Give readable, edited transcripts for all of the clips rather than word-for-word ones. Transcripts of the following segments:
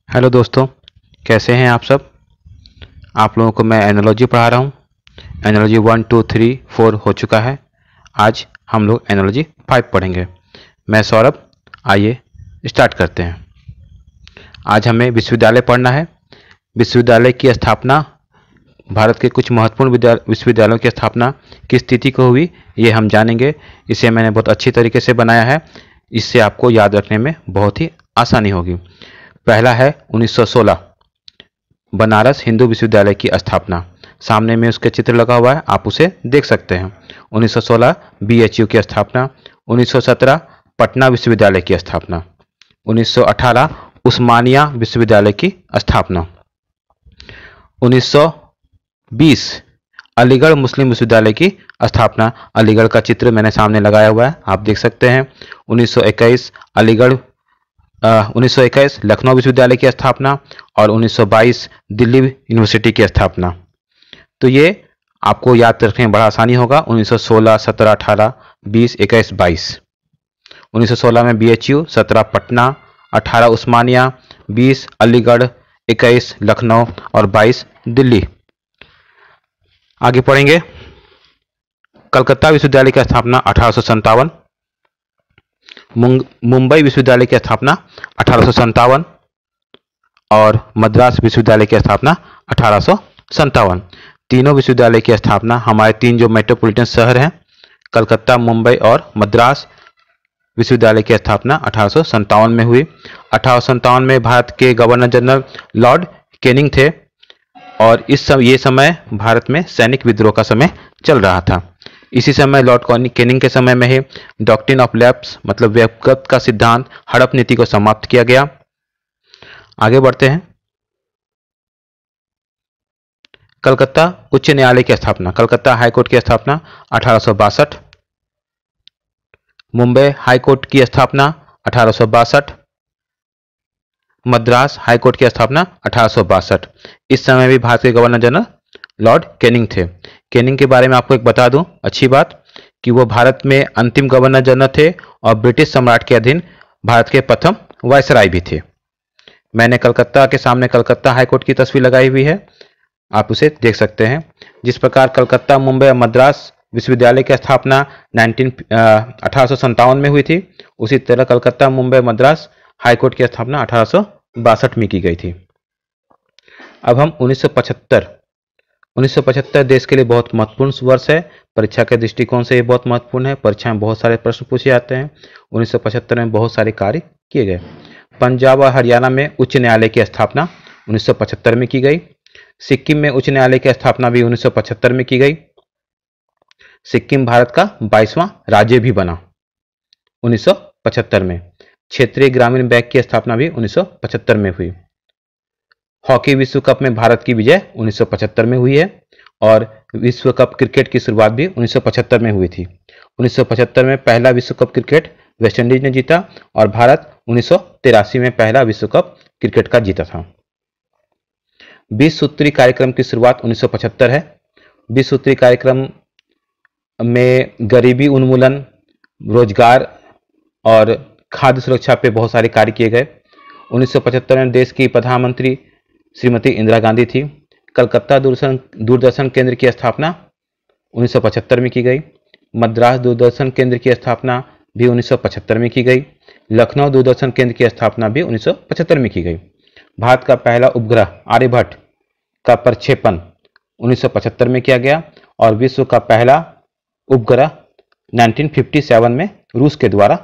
Hello दोस्तों, कैसे हैं आप सब। आप लोगों को मैं एनालॉजी पढ़ा रहा हूँ। एनालॉजी 1, 2, 3, 4 हो चुका है। आज हम लोग एनालॉजी 5 पढ़ेंगे। मैं सौरभ। आइए स्टार्ट करते हैं। आज हमें विश्वविद्यालय पढ़ना है। विश्वविद्यालय की स्थापना, भारत के कुछ महत्वपूर्ण विश्वविद्यालयों की स्थापना किस तिथि को हुई, ये हम जानेंगे। इसे मैंने बहुत अच्छी तरीके से बनाया है। इससे आपको याद रखने में बहुत ही आसानी होगी। पहला है 1916, बनारस हिंदू विश्वविद्यालय की स्थापना। सामने में उसके चित्र लगा हुआ है, आप उसे देख सकते हैं। 1916 बीएचयू की स्थापना। 1917 पटना विश्वविद्यालय की स्थापना। 1918 उस्मानिया विश्वविद्यालय की स्थापना। 1920 अलीगढ़ मुस्लिम विश्वविद्यालय की स्थापना। अलीगढ़ का चित्र मैंने सामने लगाया हुआ है, आप देख सकते हैं। 1921 1921 लखनऊ विश्वविद्यालय की स्थापना और 1922 दिल्ली यूनिवर्सिटी की स्थापना। तो ये आपको याद रखने में बड़ा आसानी होगा। 1916, 17, 18, 20, 21, 22। 1916 में बीएचयू, 17 पटना, 18 उस्मानिया, 20 अलीगढ़, 21 लखनऊ और 22 दिल्ली। आगे पढ़ेंगे। कलकत्ता विश्वविद्यालय की स्थापना 1857। मुंबई विश्वविद्यालय की स्थापना 1857 और मद्रास विश्वविद्यालय की स्थापना 1857। तीनों विश्वविद्यालय की स्थापना हमारे तीन जो मेट्रोपॉलिटन शहर हैं, कलकत्ता, मुंबई और मद्रास, विश्वविद्यालय की स्थापना 1857 में हुई। 1857 में भारत के गवर्नर जनरल लॉर्ड कैनिंग थे और ये समय भारत में सैनिक विद्रोह का समय चल रहा था। इसी समय लॉर्ड कैनिंग के समय में ही डॉक्ट्रिन ऑफ लैप्स मतलब व्यक्तिगत का सिद्धांत, हड़प नीति को समाप्त किया गया। आगे बढ़ते हैं। कलकत्ता उच्च न्यायालय की स्थापना, कलकत्ता हाईकोर्ट की स्थापना 1862। मुंबई हाईकोर्ट की स्थापना 1862। मद्रास हाईकोर्ट की स्थापना 1862। इस समय भी भारत के गवर्नर जनरल लॉर्ड कैनिंग थे। कैनिंग के बारे में आपको एक बता दूं अच्छी बात कि वो भारत में अंतिम गवर्नर जनरल थे और ब्रिटिश सम्राट के अधीन भारत के प्रथम वायसराय भी थे। मैंने कलकत्ता के सामने कलकत्ता हाईकोर्ट की तस्वीर लगाई हुई है, आप उसे देख सकते हैं। जिस प्रकार कलकत्ता, मुंबई और मद्रास विश्वविद्यालय की स्थापना 1857 में हुई थी, उसी तरह कलकत्ता, मुंबई, मद्रास हाईकोर्ट की स्थापना 1862 में की गई थी। अब हम 1975 देश के लिए बहुत महत्वपूर्ण वर्ष है। परीक्षा के दृष्टिकोण से ये बहुत महत्वपूर्ण है। परीक्षा में बहुत सारे प्रश्न पूछे जाते हैं। 1975 में बहुत सारे कार्य किए गए। पंजाब और हरियाणा में उच्च न्यायालय की स्थापना 1975 में की गई। सिक्किम में उच्च न्यायालय की स्थापना भी 1975 में की गई। सिक्किम भारत का 22वां राज्य भी बना 1975 में। क्षेत्रीय ग्रामीण बैंक की स्थापना भी 1975 में हुई। हॉकी विश्व कप में भारत की विजय 1975 में हुई है और विश्व कप क्रिकेट की शुरुआत भी 1975 में हुई थी। 1975 में पहला विश्व कप क्रिकेट वेस्टइंडीज ने जीता और भारत 1983 में पहला विश्व कप क्रिकेट का जीता था। 20 सूत्री कार्यक्रम की शुरुआत 1975 है। 20 सूत्री कार्यक्रम में गरीबी उन्मूलन, रोजगार और खाद्य सुरक्षा पे बहुत सारे कार्य किए गए। 1975 में देश की प्रधानमंत्री श्रीमती इंदिरा गांधी थी। कलकत्ता दूरदर्शन केंद्र की स्थापना 1975 में की गई। मद्रास दूरदर्शन केंद्र की स्थापना भी 1975 में की गई। लखनऊ दूरदर्शन केंद्र की स्थापना भी 1975 में की गई। भारत का पहला उपग्रह आर्यभट्ट का प्रक्षेपण 1975 में किया गया और विश्व का पहला उपग्रह 1957 में रूस के द्वारा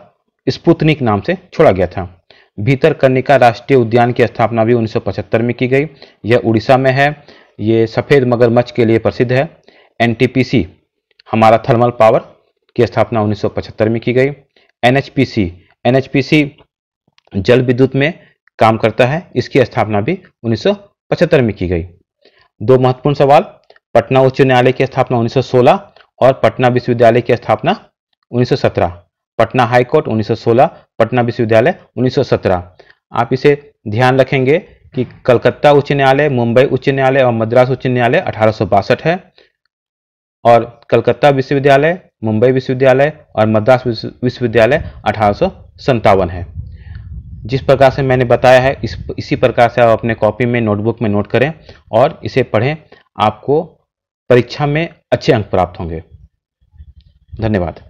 स्पुतनिक नाम से छोड़ा गया था। भीतरकनिका राष्ट्रीय उद्यान की स्थापना भी 1975 में की गई। यह उड़ीसा में है। ये सफ़ेद मगरमच्छ के लिए प्रसिद्ध है। एनटीपीसी हमारा थर्मल पावर की स्थापना 1975 में की गई। एनएचपीसी जल विद्युत में काम करता है, इसकी स्थापना भी 1975 में की गई। दो महत्वपूर्ण सवाल, पटना उच्च न्यायालय की स्थापना 1916 और पटना विश्वविद्यालय की स्थापना 1917। पटना हाईकोर्ट 1916, पटना विश्वविद्यालय 1917। आप इसे ध्यान रखेंगे कि कलकत्ता उच्च न्यायालय, मुंबई उच्च न्यायालय और मद्रास उच्च न्यायालय 1862 है और कलकत्ता विश्वविद्यालय, मुंबई विश्वविद्यालय और मद्रास विश्वविद्यालय 1857 है। जिस प्रकार से मैंने बताया है इसी प्रकार से आप अपने कॉपी में, नोटबुक में नोट करें और इसे पढ़ें। आपको परीक्षा में अच्छे अंक प्राप्त होंगे। धन्यवाद।